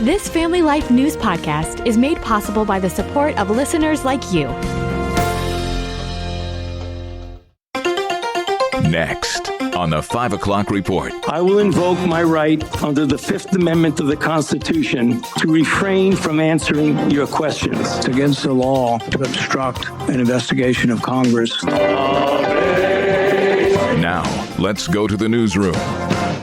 This Family Life News podcast is made possible by the support of listeners like you. Next on the 5 o'clock report. I will invoke my right under the Fifth Amendment of the Constitution to refrain from answering your questions. It's against the law to obstruct an investigation of Congress. Now, let's go to the newsroom.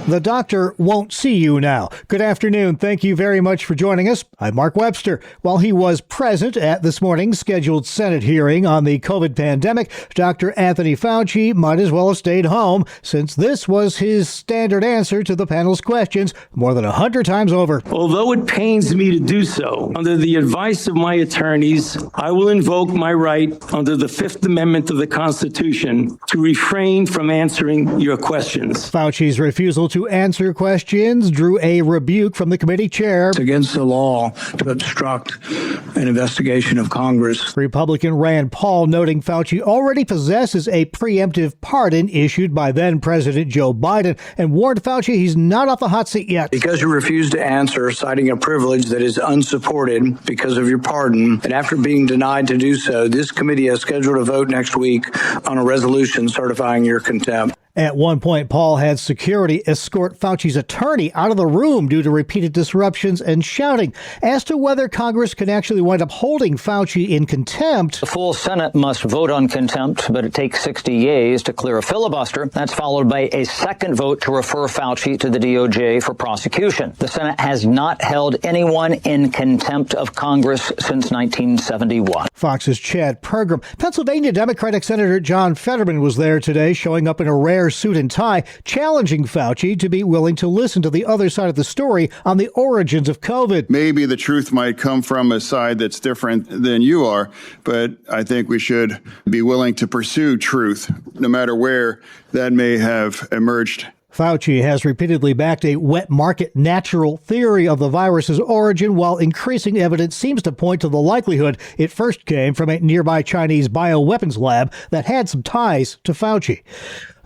The doctor won't see you now. Good afternoon. Thank you very much for joining us. I'm Mark Webster. While he was present at this morning's scheduled Senate hearing on the COVID pandemic, Dr. Anthony Fauci might as well have stayed home, since this was his standard answer to the panel's questions more than 100 times over. Although it pains me to do so, under the advice of my attorneys, I will invoke my right under the Fifth Amendment of the Constitution to refrain from answering your questions. Fauci's refusal to answer questions drew a rebuke from the committee chair. It's against the law to obstruct an investigation of Congress. Republican Rand Paul noting Fauci already possesses a preemptive pardon issued by then President Joe Biden, and warned Fauci he's not off the hot seat yet. Because you refused to answer, citing a privilege that is unsupported because of your pardon, and after being denied to do so, this committee has scheduled a vote next week on a resolution certifying your contempt. At one point, Paul had security escort Fauci's attorney out of the room due to repeated disruptions and shouting. As to whether Congress can actually wind up holding Fauci in contempt. The full Senate must vote on contempt, but it takes 60 yeas to clear a filibuster. That's followed by a second vote to refer Fauci to the DOJ for prosecution. The Senate has not held anyone in contempt of Congress since 1971. Fox's Chad Pergram. Pennsylvania Democratic Senator John Fetterman was there today, showing up in a rare suit and tie, challenging Fauci to be willing to listen to the other side of the story on the origins of COVID. Maybe the truth might come from a side that's different than you are, but I think we should be willing to pursue truth, no matter where that may have emerged. Fauci has repeatedly backed a wet market natural theory of the virus's origin, while increasing evidence seems to point to the likelihood it first came from a nearby Chinese bioweapons lab that had some ties to Fauci.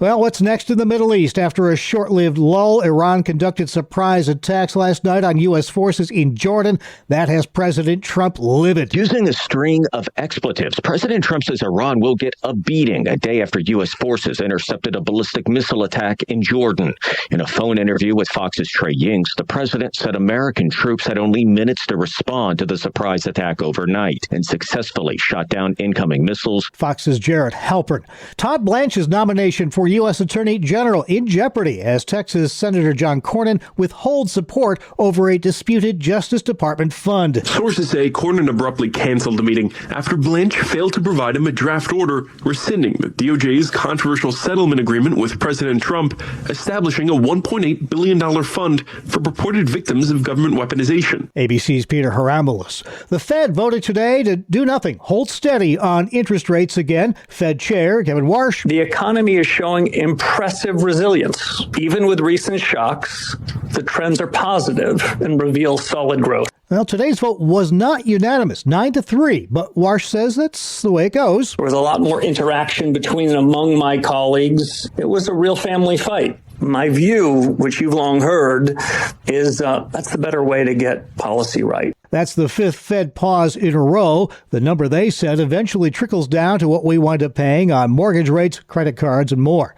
Well, what's next in the Middle East? After a short-lived lull, Iran conducted surprise attacks last night on U.S. forces in Jordan. That has President Trump livid. Using a string of expletives, President Trump says Iran will get a beating a day after U.S. forces intercepted a ballistic missile attack in Jordan. In a phone interview with Fox's Trey Yingst, the president said American troops had only minutes to respond to the surprise attack overnight and successfully shot down incoming missiles. Fox's Jared Halpern. Todd Blanche's nomination for U.S. Attorney General in jeopardy as Texas Senator John Cornyn withholds support over a disputed Justice Department fund. Sources say Cornyn abruptly canceled the meeting after Blanche failed to provide him a draft order rescinding the DOJ's controversial settlement agreement with President Trump, establishing a $1.8 billion fund for purported victims of government weaponization. ABC's Peter Haramboulos. The Fed voted today to do nothing, hold steady on interest rates again. Fed Chair Kevin Warsh. The economy is showing impressive resilience. Even with recent shocks, the trends are positive and reveal solid growth. Well, today's vote was not unanimous, 9-3, but Warsh says that's the way it goes. There was a lot more interaction between and among my colleagues. It was a real family fight. My view, which you've long heard, is that's the better way to get policy right. That's the fifth Fed pause in a row. The number they said eventually trickles down to what we wind up paying on mortgage rates, credit cards, and more.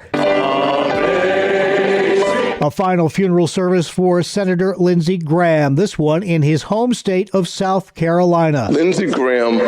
A final funeral service for Senator Lindsey Graham, this one in his home state of South Carolina. Lindsey Graham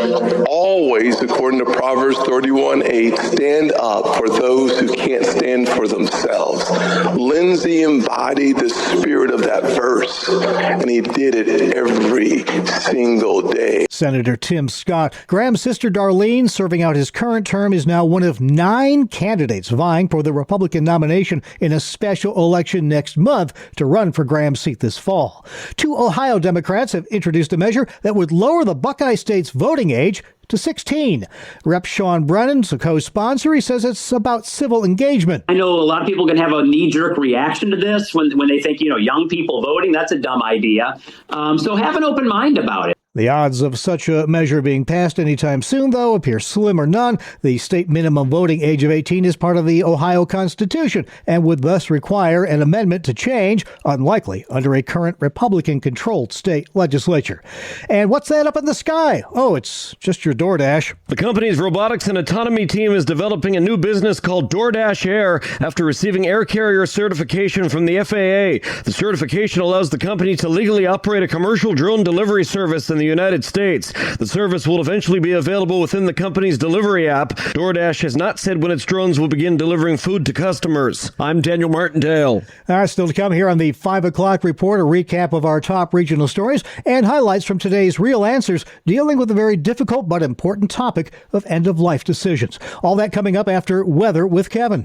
always, according to Proverbs 31:8, stand up for those who can't stand for themselves. Lindsey embodied the spirit of that verse, and he did it every single day. Senator Tim Scott. Graham's sister Darlene, serving out his current term, is now one of 9 candidates vying for the Republican nomination in a special election next month to run for Graham's seat this fall. 2 Ohio Democrats have introduced a measure that would lower the Buckeye State's voting age to 16. Rep. Sean Brennan's a co-sponsor. He says it's about civil engagement. I know a lot of people can have a knee-jerk reaction to this when they think, young people voting, that's a dumb idea. So have an open mind about it. The odds of such a measure being passed anytime soon, though, appear slim or none. The state minimum voting age of 18 is part of the Ohio Constitution and would thus require an amendment to change, unlikely under a current Republican-controlled state legislature. And what's that up in the sky? Oh, it's just your DoorDash. The company's robotics and autonomy team is developing a new business called DoorDash Air after receiving air carrier certification from the FAA. The certification allows the company to legally operate a commercial drone delivery service in the United States. The service will eventually be available within the company's delivery app. DoorDash has not said when its drones will begin delivering food to customers. I'm Daniel Martindale. Still to come here on the 5 o'clock report, a recap of our top regional stories and highlights from today's Real Answers, dealing with the very difficult but important topic of end-of-life decisions. All that coming up after Weather with Kevin.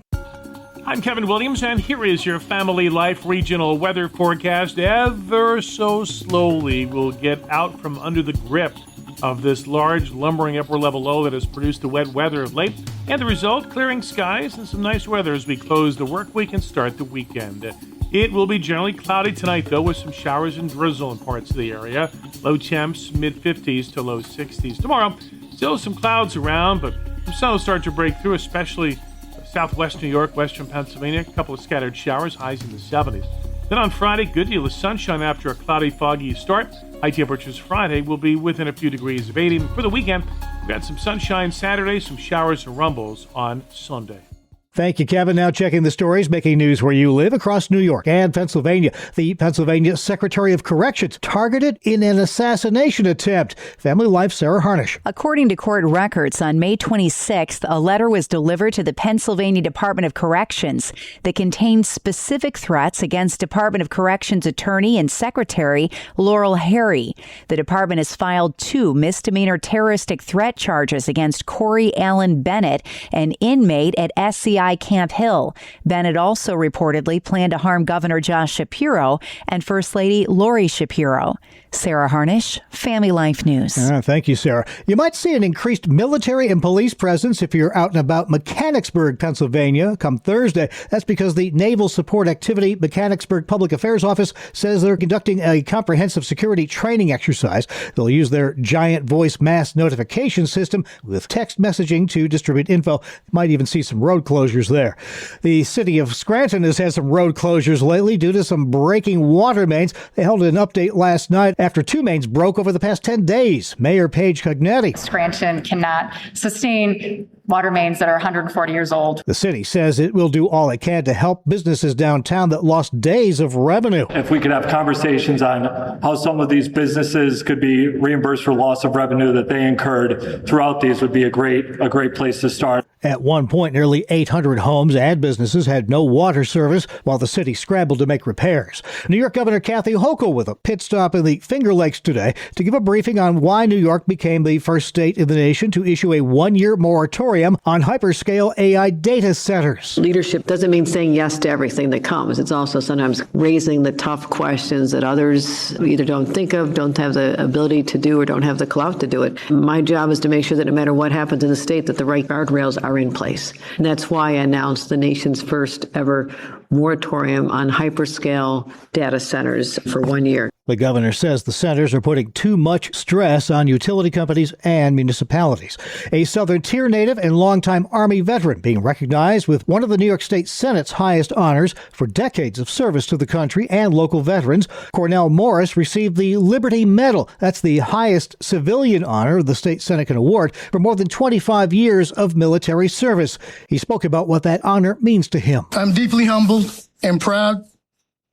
I'm Kevin Williams, and here is your Family Life regional weather forecast. Ever so slowly, we'll get out from under the grip of this large, lumbering upper-level low that has produced the wet weather of late. And the result, clearing skies and some nice weather as we close the work week and start the weekend. It will be generally cloudy tonight, though, with some showers and drizzle in parts of the area. Low temps, mid-50s to low 60s. Tomorrow, still some clouds around, but some sun will start to break through, especially southwest New York, western Pennsylvania, a couple of scattered showers, highs in the 70s. Then on Friday, good deal of sunshine after a cloudy, foggy start. High temperatures Friday will be within a few degrees of 80. For the weekend, we've got some sunshine Saturday, some showers and rumbles on Sunday. Thank you, Kevin. Now checking the stories making news where you live across New York and Pennsylvania. The Pennsylvania Secretary of Corrections targeted in an assassination attempt. Family Life's Sarah Harnish. According to court records, on May 26th, a letter was delivered to the Pennsylvania Department of Corrections that contained specific threats against Department of Corrections attorney and secretary Laurel Harry. The department has filed 2 misdemeanor terroristic threat charges against Corey Allen Bennett, an inmate at SCI Camp Hill. Bennett also reportedly planned to harm Governor Josh Shapiro and First Lady Lori Shapiro. Sarah Harnish, Family Life News. Thank you, Sarah. You might see an increased military and police presence if you're out and about Mechanicsburg, Pennsylvania, come Thursday. That's because the Naval Support Activity Mechanicsburg Public Affairs Office says they're conducting a comprehensive security training exercise. They'll use their giant voice mass notification system with text messaging to distribute info. Might even see some road closures there. The city of Scranton has had some road closures lately due to some breaking water mains. They held an update last night after 2 mains broke over the past 10 days. Mayor Paige Cognetti. Scranton cannot sustain water mains that are 140 years old. The city says it will do all it can to help businesses downtown that lost days of revenue. If we could have conversations on how some of these businesses could be reimbursed for loss of revenue that they incurred throughout these would be a great place to start. At one point, nearly 800 homes and businesses had no water service while the city scrambled to make repairs. New York Governor Kathy Hochul with a pit stop in the Finger Lakes today to give a briefing on why New York became the first state in the nation to issue a 1-year moratorium on hyperscale AI data centers. Leadership doesn't mean saying yes to everything that comes. It's also sometimes raising the tough questions that others either don't think of, don't have the ability to do, or don't have the clout to do it. My job is to make sure that no matter what happens in the state, that the right guardrails are in place. And that's why I announced the nation's first ever moratorium on hyperscale data centers for 1 year. The governor says the centers are putting too much stress on utility companies and municipalities. A Southern Tier native and longtime Army veteran being recognized with one of the New York State Senate's highest honors for decades of service to the country and local veterans. Cornell Morris received the Liberty Medal. That's the highest civilian honor the state Senate can award for more than 25 years of military service. He spoke about what that honor means to him. I'm deeply humbled and proud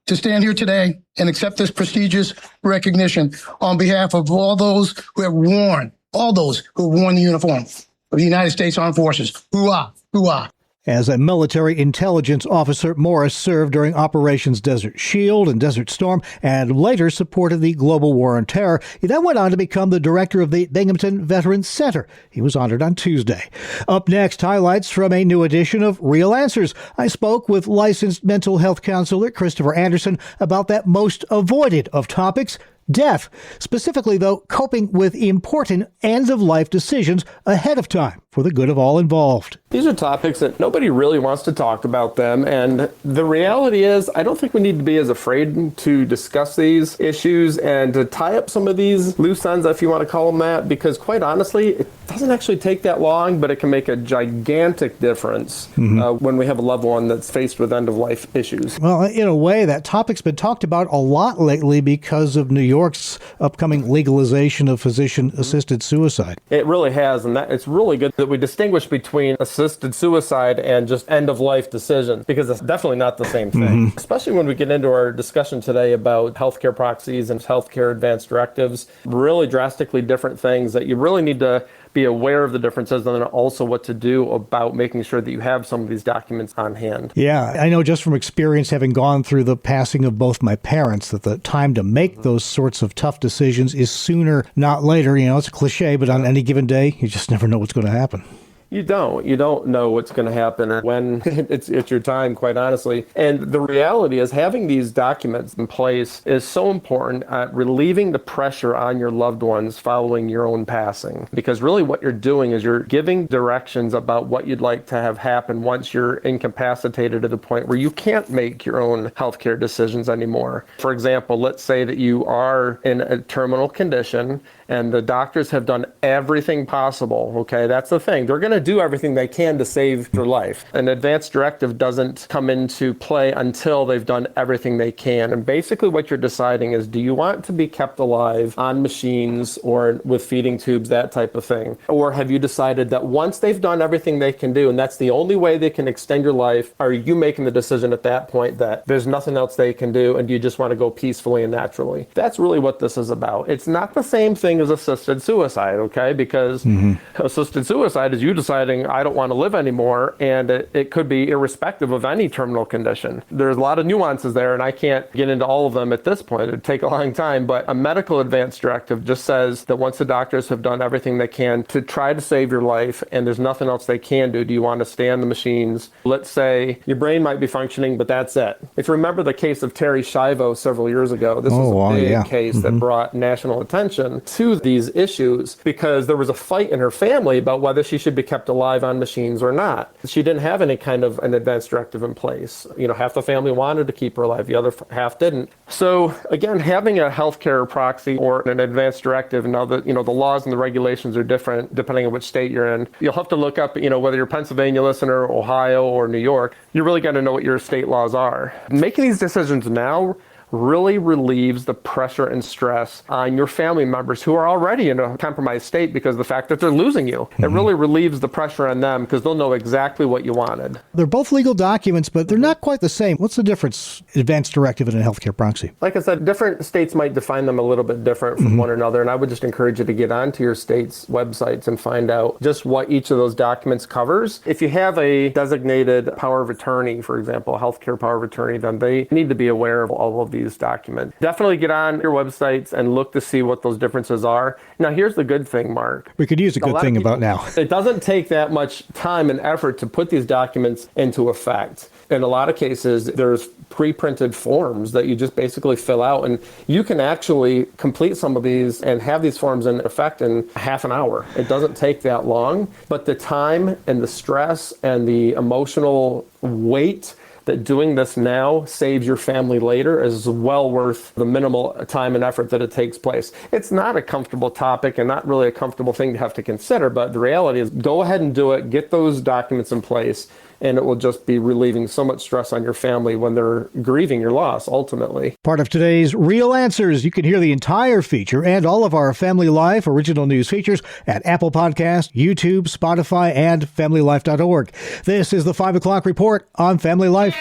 to stand here today and accept this prestigious recognition on behalf of all those who have worn the uniform of the United States Armed Forces. Hoorah, hoorah. As a military intelligence officer, Morris served during Operations Desert Shield and Desert Storm and later supported the global war on terror. He then went on to become the director of the Binghamton Veterans Center. He was honored on Tuesday. Up next, highlights from a new edition of Real Answers. I spoke with licensed mental health counselor Christopher Anderson about that most avoided of topics, death. Specifically, though, coping with important end-of-life decisions ahead of time for the good of all involved. These are topics that nobody really wants to talk about them, and the reality is I don't think we need to be as afraid to discuss these issues and to tie up some of these loose ends, if you want to call them that, because quite honestly, it doesn't actually take that long, but it can make a gigantic difference when we have a loved one that's faced with end-of-life issues. Well, in a way, that topic's been talked about a lot lately because of New York's upcoming legalization of physician-assisted suicide. It really has, and it's really good that we distinguish between assisted suicide and just end-of-life decisions, because it's definitely not the same thing. Especially when we get into our discussion today about healthcare proxies and healthcare advance directives, really drastically different things that you really need to be aware of the differences, and then also what to do about making sure that you have some of these documents on hand. Yeah, I know just from experience, having gone through the passing of both my parents, that the time to make those sorts of tough decisions is sooner, not later. You know, it's a cliche, but on any given day, you just never know what's going to happen. You don't know what's going to happen when it's your time, quite honestly. And the reality is having these documents in place is so important at relieving the pressure on your loved ones following your own passing. Because really what you're doing is you're giving directions about what you'd like to have happen once you're incapacitated to the point where you can't make your own healthcare decisions anymore. For example, let's say that you are in a terminal condition and the doctors have done everything possible. Okay, that's the thing. They're going to do everything they can to save your life. An advance directive doesn't come into play until they've done everything they can. And basically what you're deciding is, do you want to be kept alive on machines or with feeding tubes, that type of thing? Or have you decided that once they've done everything they can do, and that's the only way they can extend your life, are you making the decision at that point that there's nothing else they can do and you just want to go peacefully and naturally? That's really what this is about. It's not the same thing as assisted suicide, okay? Because assisted suicide is you deciding I don't want to live anymore, and it could be irrespective of any terminal condition. There's a lot of nuances there, and I can't get into all of them at this point. It'd take a long time, but a medical advance directive just says that once the doctors have done everything they can to try to save your life and there's nothing else they can do, do you want to stay on the machines? Let's say your brain might be functioning, but that's it. If you remember the case of Terry Schiavo several years ago, this was a big case that brought national attention to these issues because there was a fight in her family about whether she should be kept alive on machines or not. She didn't have any kind of an advance directive in place. You know, half the family wanted to keep her alive, the other half didn't. So again, having a healthcare proxy or an advance directive, now that, you know, the laws and the regulations are different depending on which state you're in. You'll have to look up, you know, whether you're a Pennsylvania listener, Ohio, or New York, you really got to know what your state laws are. Making these decisions now really relieves the pressure and stress on your family members who are already in a compromised state because of the fact that they're losing you. It really relieves the pressure on them because they'll know exactly what you wanted. They're both legal documents, but they're not quite the same. What's the difference, advance directive and a healthcare proxy? Like I said, different states might define them a little bit different from one another, and I would just encourage you to get onto your state's websites and find out just what each of those documents covers. If you have a designated power of attorney, for example, a healthcare power of attorney, then they need to be aware of all of these documents. Definitely get on your websites and look to see what those differences are. Now, here's the good thing, Mark. We could use a good thing about now. It doesn't take that much time and effort to put these documents into effect. In a lot of cases, there's pre-printed forms that you just basically fill out, and you can actually complete some of these and have these forms in effect in half an hour. It doesn't take that long, but the time and the stress and the emotional weight that doing this now saves your family later is well worth the minimal time and effort that it takes place. It's not a comfortable topic and not really a comfortable thing to have to consider, but the reality is go ahead and do it, get those documents in place, and it will just be relieving so much stress on your family when they're grieving your loss, ultimately. Part of today's Real Answers. You can hear the entire feature and all of our Family Life original news features at Apple Podcasts, YouTube, Spotify, and FamilyLife.org. This is the 5 o'clock report on Family Life.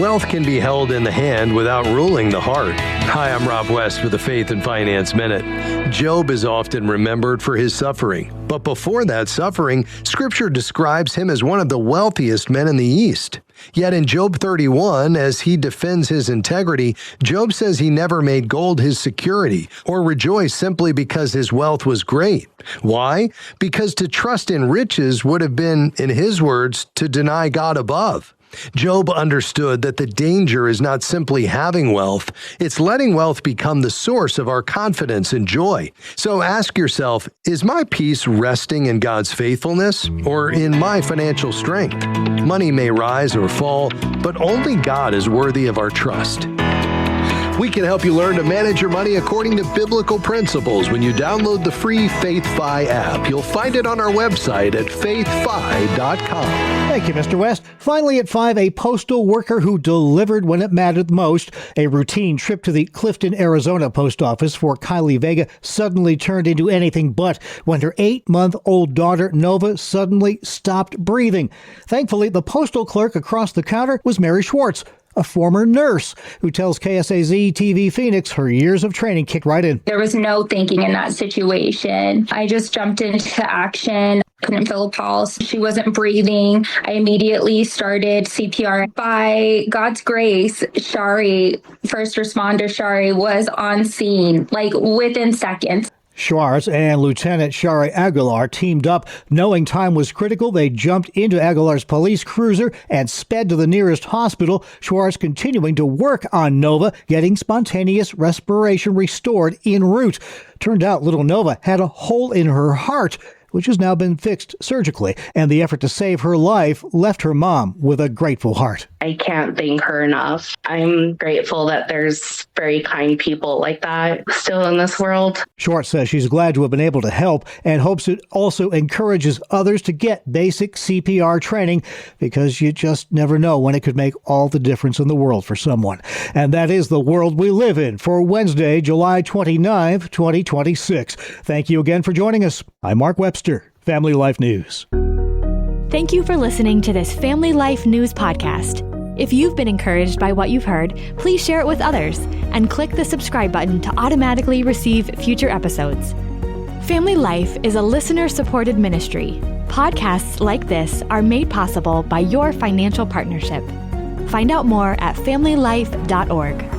Wealth can be held in the hand without ruling the heart. Hi, I'm Rob West with the Faith and Finance Minute. Job is often remembered for his suffering, but before that suffering, Scripture describes him as one of the wealthiest men in the East. Yet in Job 31, as he defends his integrity, Job says he never made gold his security or rejoiced simply because his wealth was great. Why? Because to trust in riches would have been, in his words, to deny God above. Job understood that the danger is not simply having wealth, it's letting wealth become the source of our confidence and joy. So ask yourself, is my peace resting in God's faithfulness or in my financial strength? Money may rise or fall, but only God is worthy of our trust. We can help you learn to manage your money according to biblical principles when you download the free FaithFi app. You'll find it on our website at faithfi.com. Thank you, Mr. West. Finally at 5, a postal worker who delivered when it mattered most. A routine trip to the Clifton, Arizona post office for Kylie Vega suddenly turned into anything but when her 8-month-old daughter, Nova, suddenly stopped breathing. Thankfully, the postal clerk across the counter was Mary Schwartz, a former nurse who tells KSAZ TV Phoenix her years of training kicked right in. There was no thinking in that situation. I just jumped into action. Couldn't feel a pulse. She wasn't breathing. I immediately started CPR. By God's grace, Shari, first responder Shari, was on scene, like within seconds. Schwartz and Lieutenant Shari Aguilar teamed up. Knowing time was critical, they jumped into Aguilar's police cruiser and sped to the nearest hospital. Schwartz continuing to work on Nova, getting spontaneous respiration restored en route. Turned out little Nova had a hole in her heart, which has now been fixed surgically, and the effort to save her life left her mom with a grateful heart. I can't thank her enough. I'm grateful that there's very kind people like that still in this world. Schwartz says she's glad to have been able to help and hopes it also encourages others to get basic CPR training because you just never know when it could make all the difference in the world for someone. And that is the world we live in for Wednesday, July 29th, 2026. Thank you again for joining us. I'm Mark Webster, Family Life News. Thank you for listening to this Family Life News podcast. If you've been encouraged by what you've heard, please share it with others and click the subscribe button to automatically receive future episodes. Family Life is a listener-supported ministry. Podcasts like this are made possible by your financial partnership. Find out more at familylife.org.